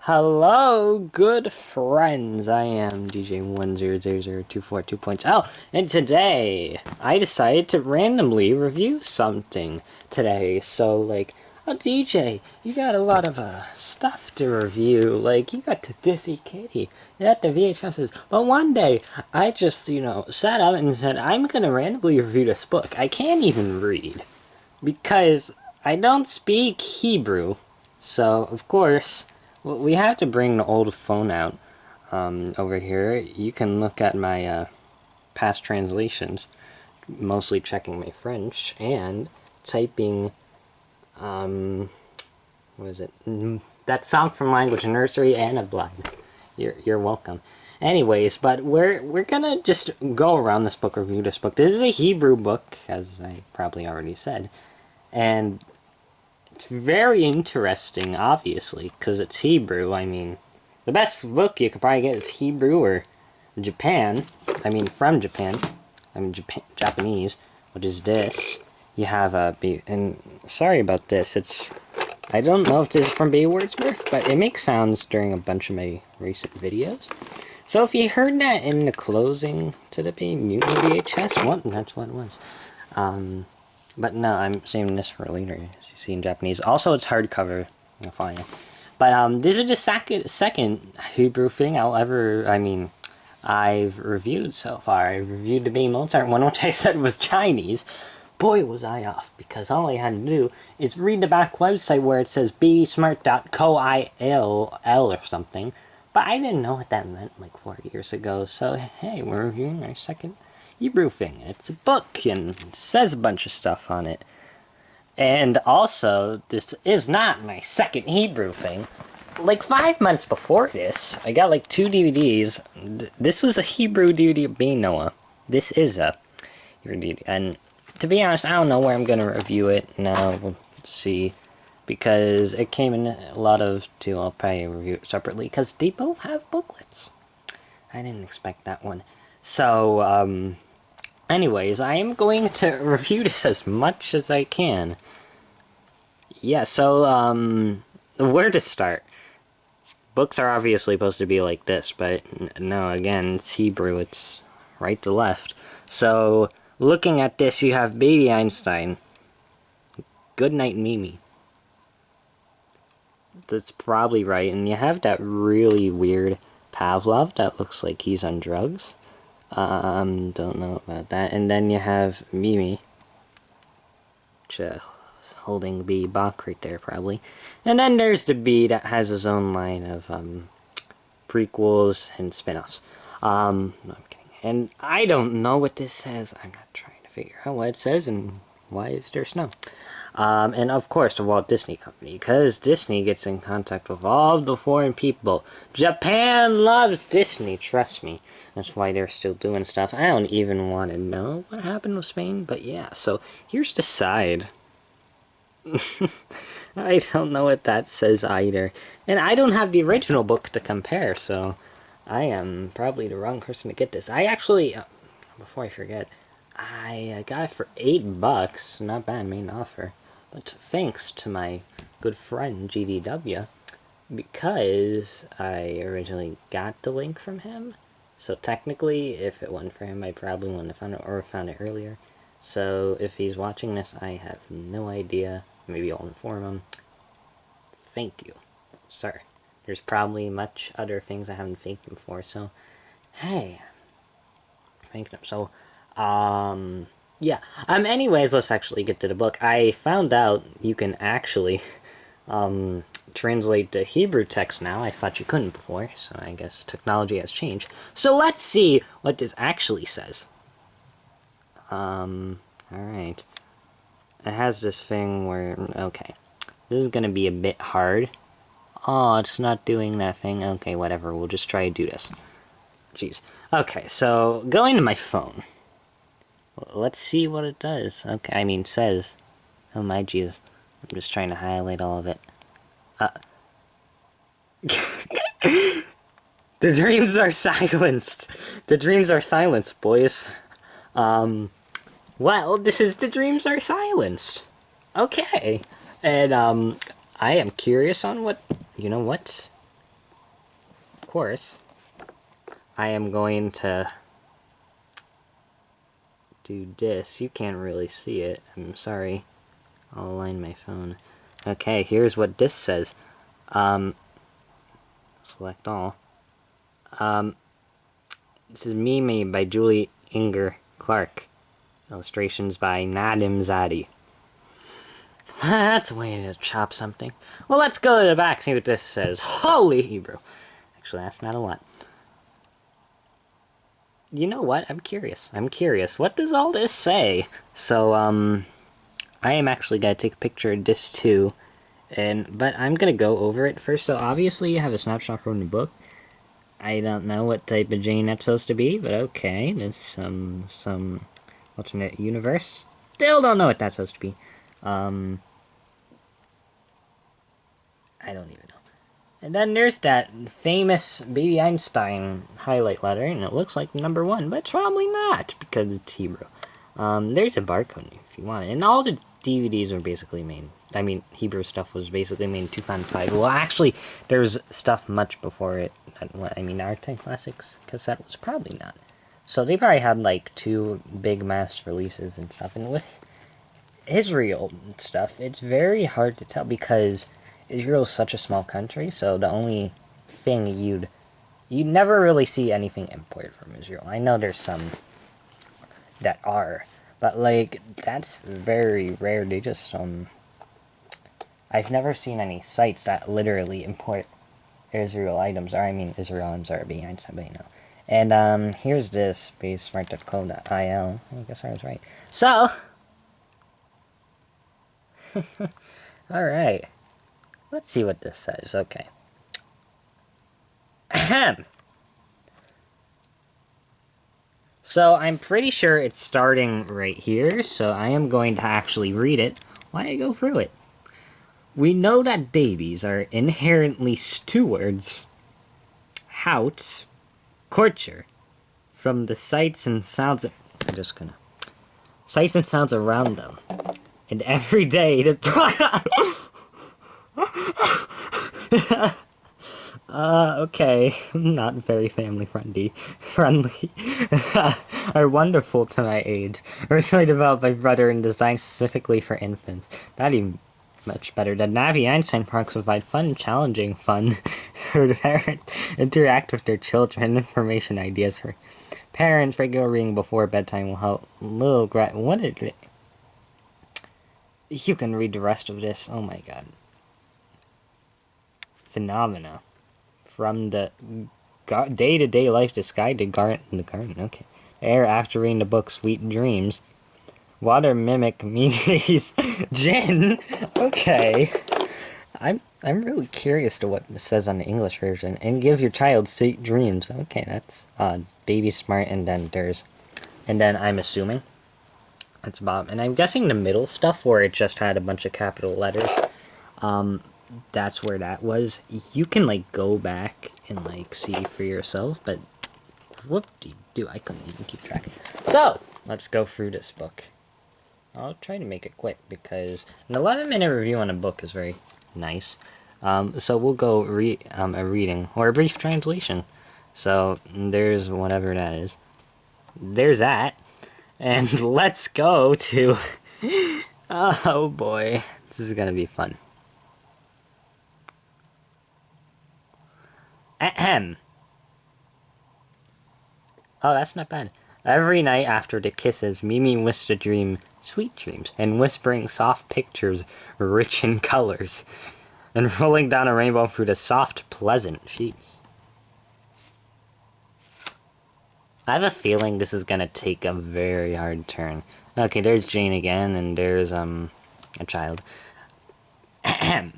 Hello, good friends. I am DJ100024.2.0, and today I decided to randomly review something today. So, oh, DJ, you got a lot of stuff to review. Like, you got the Disney Kitty, you got the VHSs. But one day, I just, sat up and said, I'm gonna randomly review this book. I can't even read because I don't speak Hebrew. So, of course, we have to bring the old phone out over here. You can look at my past translations, mostly checking my French, and typing, what is it? That song from Language Nursery and a blind. You're welcome. Anyways, but we're gonna just go around this book, review this book. This is a Hebrew book, as I probably already said. And it's very interesting, obviously, because it's Hebrew. I mean, the best book you could probably get is Hebrew or Japan. I mean, from Japan. I mean, Japanese, which is this. You have and sorry about this. I don't know if this is from Bay Wordsworth, but it makes sounds during a bunch of my recent videos. So if you heard that in the closing to the Mutant VHS, that's what it was. But no, I'm saving this for later, as you see in Japanese. Also, it's hardcover. I'll find it. But this is the second Hebrew thing I've reviewed so far. I've reviewed the Bay Mozart one, which I said was Chinese. Boy, was I off, because all I had to do is read the back website where it says babysmart.co.il or something. But I didn't know what that meant like 4 years ago, so hey, we're reviewing our second Hebrew thing. It's a book and it says a bunch of stuff on it. And also, this is not my second Hebrew thing. Like 5 months before this, I got like 2 DVDs. This was a Hebrew DVD of B. Noah. This is a Hebrew DVD. And to be honest, I don't know where I'm going to review it. Now, we'll see. Because it came in a lot of two. I'll probably review it separately. Because they both have booklets. I didn't expect that one. So, anyways, I am going to review this as much as I can. Yeah, so, where to start? Books are obviously supposed to be like this, but no, again, it's Hebrew, it's right to left. So, looking at this, you have Baby Einstein. Goodnight Mimi. That's probably right, and you have that really weird Pavlov that looks like he's on drugs. Don't know about that. And then you have Mimi, which, holding B Bach right there, probably. And then there's the B that has his own line of, prequels and spin-offs. No, I'm kidding. And I don't know what this says. I'm not trying to figure out what it says and why is there snow. And of course the Walt Disney Company, because Disney gets in contact with all the foreign people. Japan loves Disney, trust me. That's why they're still doing stuff. I don't even want to know what happened with Spain, but yeah, so here's the side. I don't know what that says either. And I don't have the original book to compare, so I am probably the wrong person to get this. I actually, before I forget, I got it for $8. Not bad, main offer. But thanks to my good friend GDW, because I originally got the link from him. So technically, if it wasn't for him, I probably wouldn't have found it, or found it earlier. So if he's watching this, I have no idea. Maybe I'll inform him. Thank you, sir. There's probably much other things I haven't thanked him for, so hey, thank him. So, yeah. Anyways, let's actually get to the book. I found out you can actually, translate the Hebrew text now. I thought you couldn't before, so I guess technology has changed. So let's see what this actually says. Alright. It has this thing where, okay. This is gonna be a bit hard. Oh, it's not doing that thing. Okay, whatever. We'll just try to do this. Jeez. Okay, so going to my phone. Let's see what it does. Okay, I mean, says. Oh my jeez. I'm just trying to highlight all of it. The dreams are silenced. The dreams are silenced, boys. Well, this is the dreams are silenced. Okay. And, I am curious on what, you know what? course, I am going to do this. You can't really see it. I'm sorry. I'll align my phone. Okay, here's what this says. Select all. This is Mimi by Julie Inger Clark. Illustrations by Nadim Zadi. That's a way to chop something. Well, let's go to the back, see what this says. Holy Hebrew. Actually, that's not a lot. You know what? I'm curious. What does all this say? So, I am actually going to take a picture of this too. But I'm going to go over it first. So, obviously, you have a snapshot from the book. I don't know what type of Jane that's supposed to be, but okay. There's some alternate universe. Still don't know what that's supposed to be. I don't even know. And then there's that famous Baby Einstein highlight letter, and it looks like number 1, but it's probably not, because it's Hebrew. There's a barcode if you want it. And all the DVDs were basically made. I mean, Hebrew stuff was basically made in 2005. Well, actually, there's stuff much before it. Our 10 Classics cassette was probably not. So they probably had, like, 2 big mass releases and stuff. And with Israel and stuff, it's very hard to tell, because Israel is such a small country, so the only thing you'd never really see anything imported from Israel. I know there's some that are, but like that's very rare. They just I've never seen any sites that literally import Israel items, or Israel items are behind somebody now. And here's this basefront.co.il. I guess I was right. So alright. Let's see what this says. Okay. Ahem. So I'm pretty sure it's starting right here, so I am going to actually read it while I go through it. We know that babies are inherently stewards, hout, courtier, from the sights and sounds sights and sounds around them. And every day okay, not very family friendly, are wonderful to my age. Originally developed by Brother and designed specifically for infants. Not even much better. The Navi Einstein products provide fun, challenging fun for the parents. Interact with their children. Information ideas for parents. Regular reading before bedtime will help. What is it? You can read the rest of this. Oh my god. Phenomena. From the day-to-day life disguised in the garden. Okay. Air after reading the book Sweet Dreams. Water mimic communities. Jinn. Okay. I'm really curious to what this says on the English version. And give your child sweet dreams. Okay, that's odd. Baby smart, and then there's, and then I'm assuming that's Bob. And I'm guessing the middle stuff where it just had a bunch of capital letters. That's where that was. You can like go back and like see for yourself, but whoop-de-doo, I couldn't even keep track. So let's go through this book. I'll try to make it quick because an 11-minute review on a book is very nice. So we'll go a reading or a brief translation. So there's whatever that is. There's that, and let's go to. Oh boy, this is gonna be fun. Ahem. Oh, that's not bad. Every night after the kisses, Mimi wished to dream sweet dreams, and whispering soft pictures rich in colors, and rolling down a rainbow through the soft, pleasant sheets. I have a feeling this is gonna take a very hard turn. Okay, there's Jane again, and there's, a child. Ahem.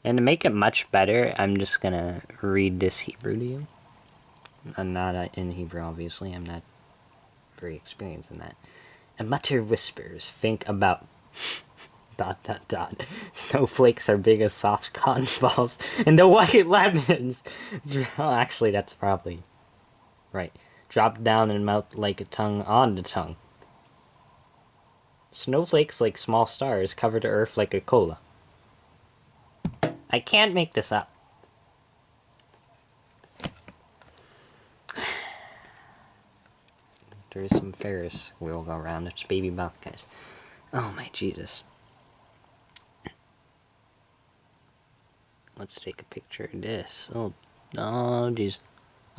And to make it much better, I'm just gonna read this Hebrew to you. I'm not in Hebrew, obviously. I'm not very experienced in that. A mutter whispers, think about... ... Snowflakes are big as soft cotton balls, and the white lemons... Well, actually, that's probably... right. Drop down and melt like a tongue on the tongue. Snowflakes like small stars cover the earth like a cola. I can't make this up. there is some Ferris wheel go around. It's Baby Buck, guys. Oh my Jesus. Let's take a picture of this. Oh jeez.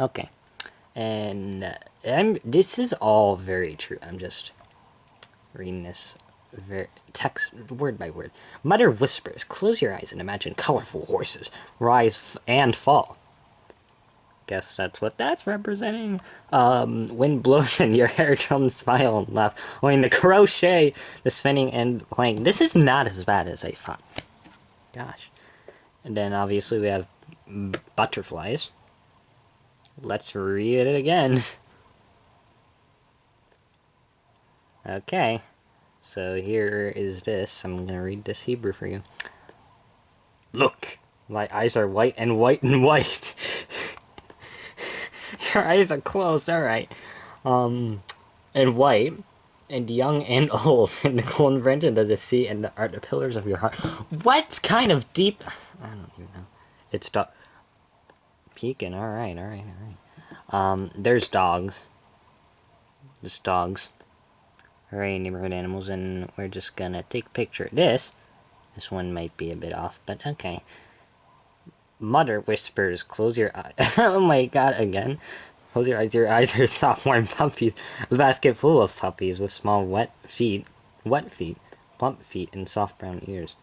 Okay. And this is all very true. I'm just reading this text word by word. Mother whispers, close your eyes and imagine colorful horses rise and fall. Guess that's what that's representing. Wind blows in your hair, drums smile and laugh. When the crochet, the spinning and playing. This is not as bad as I thought. Gosh. And then obviously we have butterflies. Let's read it again. Okay. So here is this. I'm gonna read this Hebrew for you. Look, my eyes are white and white and white. Your eyes are closed, alright. And white, and young and old, and the golden branches of the sea, and are the pillars of your heart. What kind of deep... I don't even know. It's peeking, alright. There's dogs. Just dogs. Alright, neighborhood animals, and we're just gonna take a picture of this. This one might be a bit off, but okay. Mother whispers, close your eyes. Oh my god, again. Close your eyes are soft, warm puppies. A basket full of puppies with small wet feet, plump feet, and soft brown ears.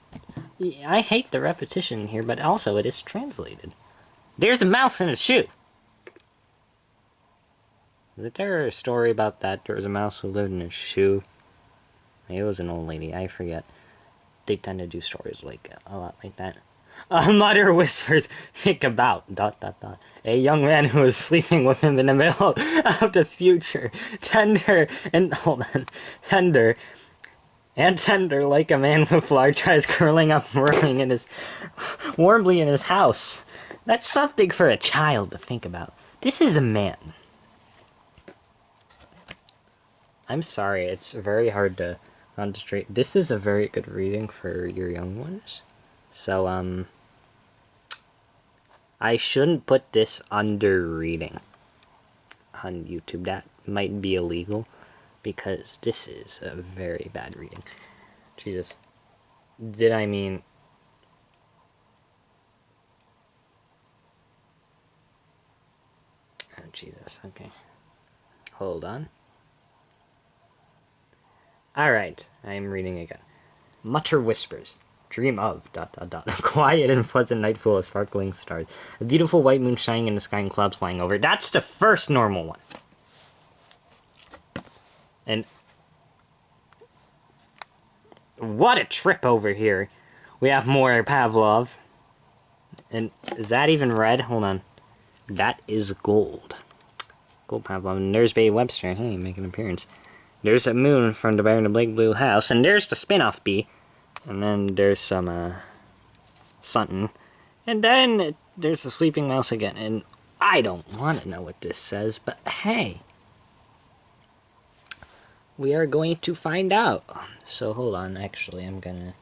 I hate the repetition here, but also it is translated. There's a mouse in a shoe! Isn't there a story about that? There was a mouse who lived in a shoe. Maybe it was an old lady, I forget. They tend to do stories like a lot like that. A mother whispers, think about, ... A young man who is sleeping with him in the middle of the future. Tender, like a man with large eyes curling up warmly in his house. That's something for a child to think about. This is a man. I'm sorry, it's very hard to concentrate. This is a very good reading for your young ones. So, I shouldn't put this under reading on YouTube. That might be illegal, because this is a very bad reading. Jesus. Did I mean... Oh, Jesus, okay. Hold on. Alright, I'm reading again. Mutter whispers. Dream of... A quiet and pleasant night full of sparkling stars. A beautiful white moon shining in the sky and clouds flying over. That's the first normal one. And... what a trip over here. We have more Pavlov. And is that even red? Hold on. That is gold. Gold Pavlov. And there's Bay Webster. Hey, make an appearance. There's a moon from the Bear in the Big Blue House. And there's the spin-off bee. And then there's some, something. And then there's the sleeping mouse again. And I don't want to know what this says, but hey. We are going to find out. So hold on, actually, I'm gonna...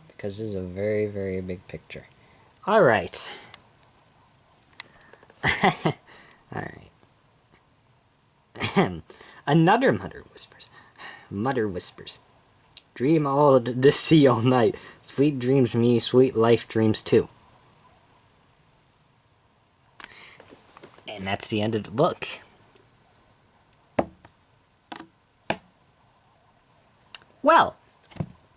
because this is a very, very big picture. Alright. Alright. Another mother whispers. Mother whispers. Dream all the sea all night. Sweet dreams me, sweet life dreams too. And that's the end of the book. Well,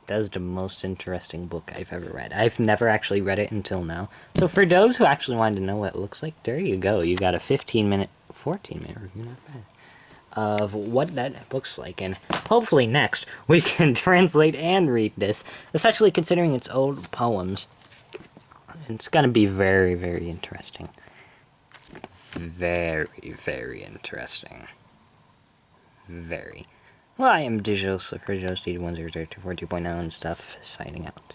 that is the most interesting book I've ever read. I've never actually read it until now. So for those who actually wanted to know what it looks like, there you go. You got a 14-minute review, not bad, of what that looks like. And hopefully next, we can translate and read this, especially considering it's old poems. It's going to be very, very interesting. Very, very interesting. Very. Well, I am Digital Slipper, Joe Steve 100242.0 and stuff, signing out.